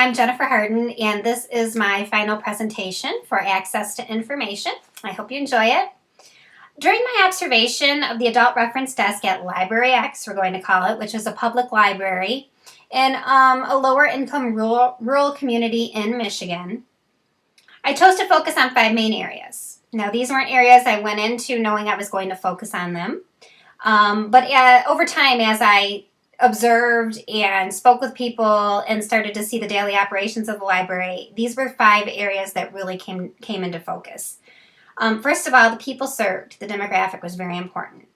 I'm Jennifer Harden, and this is my final presentation for Access to Information. I hope you enjoy it. During my observation of the Adult Reference Desk at Library X, we're going to call it, which is a public library in a lower-income rural community in Michigan, I chose to focus on 5 main areas. Now, these weren't areas I went into knowing I was going to focus on them, but over time, as I observed and spoke with people and started to see the daily operations of the library, these were 5 areas that really came into focus. First of all, the people served. The demographic was very important.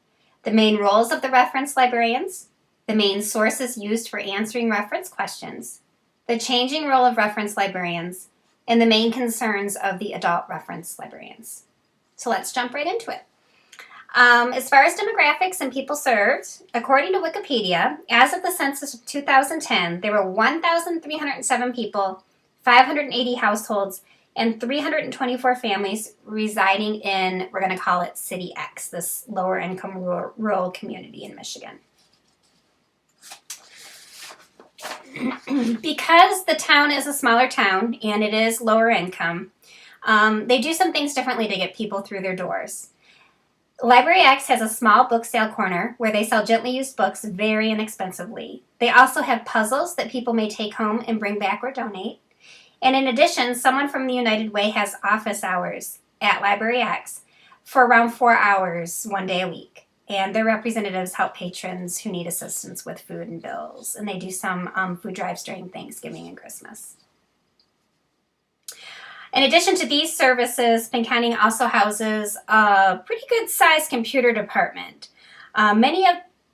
The main roles of the reference librarians, the main sources used for answering reference questions, the changing role of reference librarians, and the main concerns of the adult reference librarians. So let's jump right into it. As far as demographics and people served, according to Wikipedia, as of the census of 2010, there were 1,307 people, 580 households, and 324 families residing in, we're going to call it City X, this lower income rural community in Michigan. Because the town is a smaller town and it is lower income, they do some things differently to get people through their doors. Library X has a small book sale corner where they sell gently used books very inexpensively. They also have puzzles that people may take home and bring back or donate. And in addition, someone from the United Way has office hours at Library X for around 4 hours, 1 day a week. And their representatives help patrons who need assistance with food and bills. And they do some food drives during Thanksgiving and Christmas. In addition to these services, Pinconning also houses a pretty good-sized computer department. Many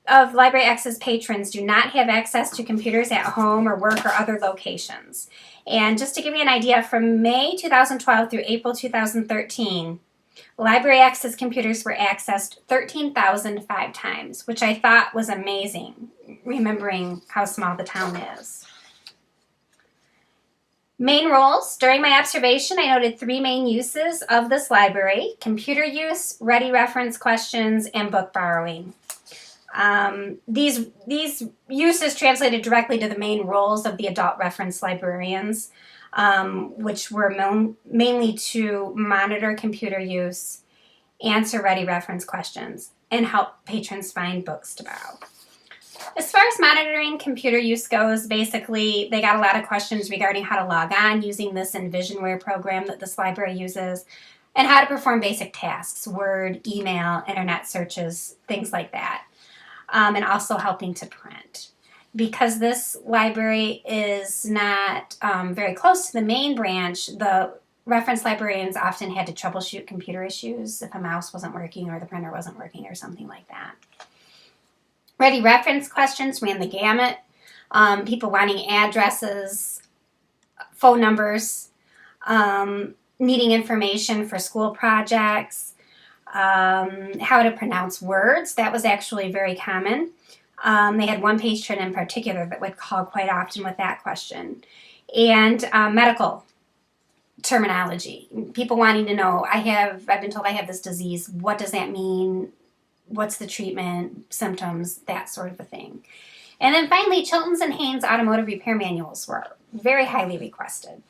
of Library X's patrons do not have access to computers at home or work or other locations. And just to give you an idea, from May 2012 through April 2013, Library X's computers were accessed 13,005 times, which I thought was amazing, remembering how small the town is. Main roles. During my observation, I noted 3 main uses of this library: computer use, ready reference questions, and book borrowing. These uses translated directly to the main roles of the adult reference librarians, which were mainly to monitor computer use, answer ready reference questions, and help patrons find books to borrow. As far as monitoring computer use goes, basically they got a lot of questions regarding how to log on using this Envisionware program that this library uses, and how to perform basic tasks, Word, email, internet searches, things like that, and also helping to print. Because this library is not very close to the main branch, the reference librarians often had to troubleshoot computer issues if a mouse wasn't working or the printer wasn't working or something like that. Ready reference questions ran the gamut. People wanting addresses, phone numbers, needing information for school projects, how to pronounce words. That was actually very common. They had one patron in particular that would call quite often with that question. And medical terminology. People wanting to know, I've been told I have this disease. What does that mean? What's the treatment, symptoms, that sort of a thing. And then finally, Chilton's and Haynes automotive repair manuals were very highly requested,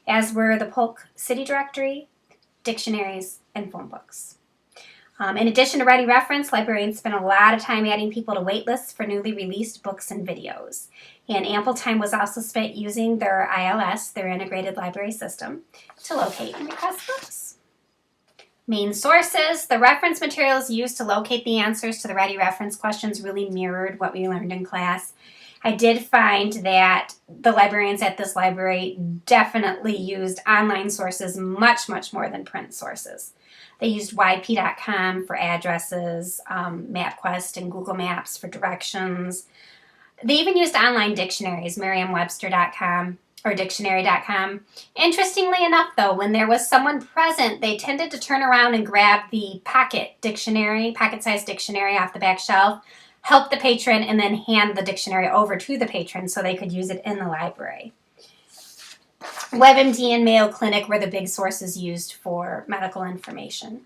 as were the Polk City Directory, dictionaries, and phone books. In addition to ready reference, librarians spent a lot of time adding people to wait lists for newly released books and videos. And ample time was also spent using their ILS, their integrated library system, to locate and request books. Main sources. The reference materials used to locate the answers to the ready reference questions really mirrored what we learned in class. I did find that the librarians at this library definitely used online sources much, much more than print sources. They used YP.com for addresses, MapQuest and Google Maps for directions. They even used online dictionaries, Merriam-Webster.com or Dictionary.com. Interestingly enough, though, when there was someone present, they tended to turn around and grab the pocket-sized dictionary off the back shelf, help the patron, and then hand the dictionary over to the patron so they could use it in the library. WebMD and Mayo Clinic were the big sources used for medical information.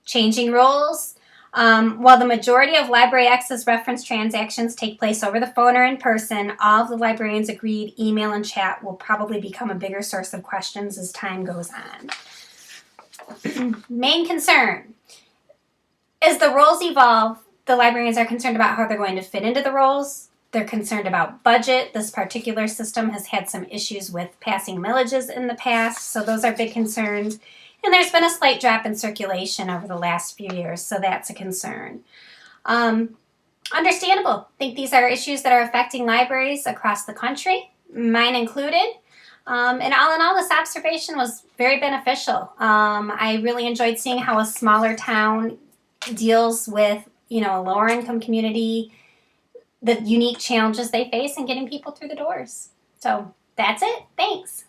Changing roles. While the majority of library access reference transactions take place over the phone or in person, all of the librarians agreed email and chat will probably become a bigger source of questions as time goes on. Main concern. As the roles evolve, the librarians are concerned about how they're going to fit into the roles. They're concerned about budget. This particular system has had some issues with passing millages in the past, so those are big concerns. And there's been a slight drop in circulation over the last few years, so that's a concern. Understandable. I think these are issues that are affecting libraries across the country, mine included. And all in all, this observation was very beneficial. I really enjoyed seeing how a smaller town deals with, a lower income community, the unique challenges they face, and getting people through the doors. So that's it. Thanks.